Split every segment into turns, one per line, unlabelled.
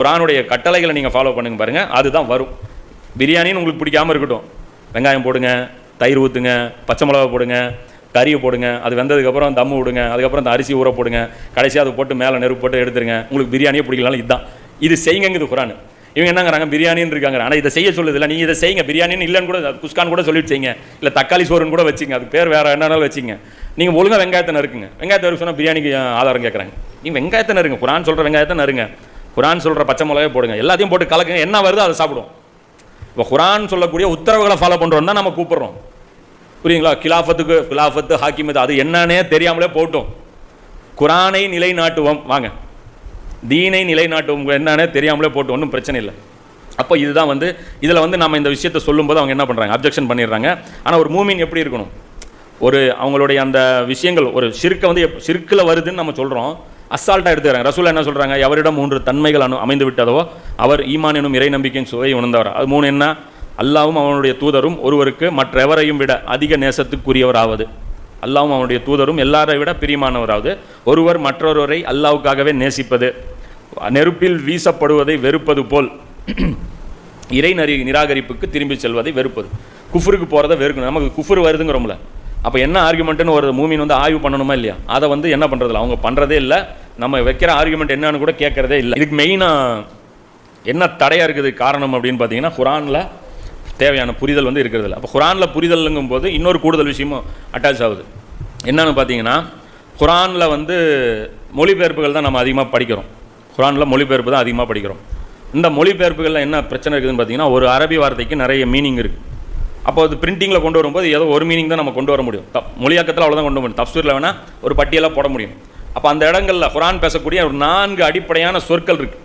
குர்ஆனுடைய கட்டளைகளை நீங்கள் ஃபாலோ பண்ணுங்க பாருங்கள், அதுதான் வரும். பிரியாணின்னு உங்களுக்கு பிடிக்காமல் இருக்கட்டும், வெங்காயம் போடுங்க, தயிர் ஊற்றுங்க, பச்சை மிளகா போடுங்க, கறியை போடுங்க, அது வெந்ததுக்கப்புறம் தம்மு விடுங்க, அதுக்கப்புறம் அந்த அரிசி ஊற போடுங்க, கடைசியாக அதை போட்டு மேலே நெருப்பு போட்டு எடுத்துருங்க. உங்களுக்கு பிரியாணியே பிடிக்கலாலும் இதுதான், இது செய்யுங்க குர்ஆன். இவங்க என்னங்கிறாங்க, பிரியாணின்னு இருக்காங்க, ஆனால் இதை செய்ய சொல்லுது இல்லை, நீங்கள் இதை செய்யுங்க. பிரியாணின்னு இல்லைன்னு கூட குஸ்கான் கூட சொல்லிட்டு செய்யுங்க, இல்லை தக்காளி சோறுன்னு கூட வச்சுங்க, அது பேர் வேறு என்னன்னாலும் வச்சுங்க. நீங்கள் ஒழுங்காக வெங்காயத்தை நறுக்குங்க. வெங்காயத்தை நறுக்கு சொன்னால் பிரியாணிக்கு ஆதாரம் கேட்குறாங்க. நீங்கள் வெங்காயத்தை நறுங்க, குர்ஆன் சொல்கிற வெங்காயத்தை நறுங்க, குர்ஆன் சொல்கிற பச்சை மிளகாய் போடுங்க, எல்லாத்தையும் போட்டு கலக்குங்க, என்ன வருதோ அதை சாப்பிடுவோம். இப்போ குர்ஆன் சொல்லக்கூடிய உத்தரவுகளை ஃபாலோ பண்ணுறோம் தான் நம்ம கூப்பிட்றோம், புரியுங்களா? கிலாஃபத்து ஹாக்கிமத்து அது என்னன்னே தெரியாமலே போட்டோம். குர்ஆனை நிலைநாட்டுவோம் வாங்க, தீனை நிலைநாட்டுவோம் என்னன்னே தெரியாமலே போட்டு, ஒன்றும் பிரச்சனை இல்லை. அப்போ இதுதான் இதில் நம்ம இந்த விஷயத்தை சொல்லும்போது அவங்க என்ன பண்ணுறாங்க, அப்ஜெக்ஷன் பண்ணிடுறாங்க. ஆனால் ஒரு மூமின் எப்படி இருக்கணும், அவங்களுடைய அந்த விஷயங்கள் ஒரு ஷிர்க்கை ஷிர்க்கில் வருதுன்னு நம்ம சொல்கிறோம், அசால்ட்டாக எடுத்துக்கிறாங்க. ரசூல் என்ன சொல்கிறாங்க, எவரிடம் 3 தன்மைகள் அமைந்து விட்டதோ அவர் ஈமான் எனும் இறை நம்பிக்கையின் சுவையை உணர்ந்தவர். அது 3 என்ன, அல்லாவும் அவனுடைய தூதரும் ஒருவருக்கு மற்றெவரையும் விட அதிக நேசத்துக்குரியவராவது, அல்லாவும் அவனுடைய தூதரும் எல்லாரை விட பிரியமானவராவது, ஒருவர் மற்றொருவரை அல்லாவுக்காகவே நேசிப்பது, நெருப்பில் வீசப்படுவதை வெறுப்பது போல் இறை நிராகரிப்புக்கு திரும்பி செல்வதை வெறுப்பது, குஃபருக்கு போகிறத வெறுக்கணும். நமக்கு குஃபர் வருதுங்கிறோம்ல, அப்போ என்ன ஆர்குமெண்ட்டுன்னு ஒரு மூமின் ஆய்வு பண்ணணுமா இல்லையா? அதை என்ன பண்ணுறதில்ல, அவங்க பண்ணுறதே இல்லை. நம்ம வைக்கிற ஆர்குமெண்ட் என்னன்னு கூட கேட்குறதே இல்லை. இதுக்கு மெயினாக என்ன தடையாக இருக்குது காரணம் அப்படின்னு பார்த்தீங்கன்னா, குர்ஆனில் தேவையான புரிதல் இருக்கிறதில்ல. அப்போ குர்ஆனில் புரிதலுங்கும் போது இன்னொரு கூடுதல் விஷயமும் அட்டாச் ஆகுது. என்னென்னு பார்த்தீங்கன்னா, குர்ஆனில் மொழிபெயர்ப்புகள் தான் நம்ம அதிகமாக படிக்கிறோம். குர்ஆனில் மொழிபெயர்ப்பு தான் அதிகமாக படிக்கிறோம். இந்த மொழிபெயர்ப்புகளில் என்ன பிரச்சனை இருக்குதுன்னு பார்த்தீங்கன்னா, ஒரு அரபி வார்த்தைக்கு நிறைய மீனிங் இருக்குது. அப்போ அது பிரிண்டிங்கில் கொண்டு வரும்போது ஏதோ ஒரு மீனிங் தான் நம்ம கொண்டு வர முடியும். மொழியாக்கத்தில் அவ்வளோதான் கொண்டு வர முடியும். தஃப்சீரில் வேணால் ஒரு பட்டியலாக போட முடியும். அப்போ அந்த இடங்களில் குர்ஆன் பேசக்கூடிய ஒரு 4 அடிப்படையான சொற்கள் இருக்குது.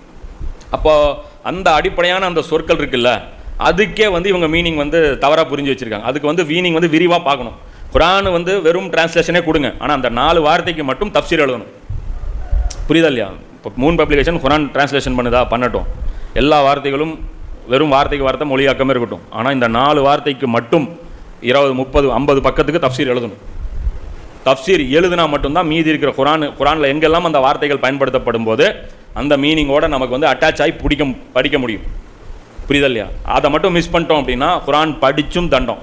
அப்போது அந்த அடிப்படையான அந்த சொற்கள் இருக்குல்ல, அதுக்கே இவங்க மீனிங் தவறாக புரிஞ்சு வச்சுருக்காங்க. அதுக்கு மீனிங் விரிவாக பார்க்கணும். குர்ஆன் வெறும் டிரான்ஸ்லேஷனே கொடுங்க, ஆனால் அந்த 4 வார்த்தைக்கு மட்டும் தஃப்சீர் எழுதணும். புரியுதா இல்லையா? இப்போ மூன் பப்ளிகேஷன் குர்ஆன் டிரான்ஸ்லேஷன் பண்ணட்டும், எல்லா வார்த்தைகளும் வெறும் வார்த்தைக்கு வார்த்தை மொழியாக்கமே இருக்கட்டும். ஆனால் இந்த 4 வார்த்தைக்கு மட்டும் 20, 30, 50 பக்கத்துக்கு தஃப்சீர் எழுதணும். தஃப்சீர் எழுதுனா மட்டும்தான் மீதி இருக்கிற குர்ஆனில் எங்கெல்லாம் அந்த வார்த்தைகள் பயன்படுத்தப்படும் போது அந்த மீனிங்கோடு நமக்கு அட்டாச் ஆகி படிக்க முடியும். புரியுதா இல்லையா? அதை மட்டும் மிஸ் பண்ணிட்டோம் அப்படின்னா குர்ஆன் படித்தும் தண்டம்.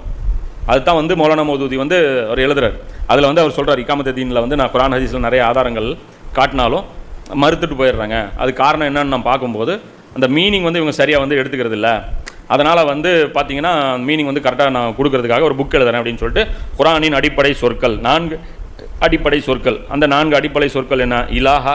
அதுதான் மௌலானா மௌதூதி அவர் எழுதுறாரு. அதில் அவர் சொல்கிறார், இகாமத்து தீனில் நான் குர்ஆன் ஹதீஸில் நிறைய ஆதாரங்கள் காட்டினாலும் மறுத்துட்டு போயிடுறாங்க. அது காரணம் என்னன்னு நான் பார்க்கும்போது அந்த மீனிங் இவங்க சரியாக எடுத்துக்கிறது இல்லை. அதனால் பார்த்தீங்கன்னா மீனிங் கரெக்டாக நான் கொடுக்கறதுக்காக ஒரு புக் எழுதுறேன் அப்படின்னு சொல்லிட்டு குர்ஆனின் அடிப்படை சொற்கள் 4 அடிப்படை சொற்கள். அந்த 4 அடிப்படை சொற்கள் என்ன, இலாஹா,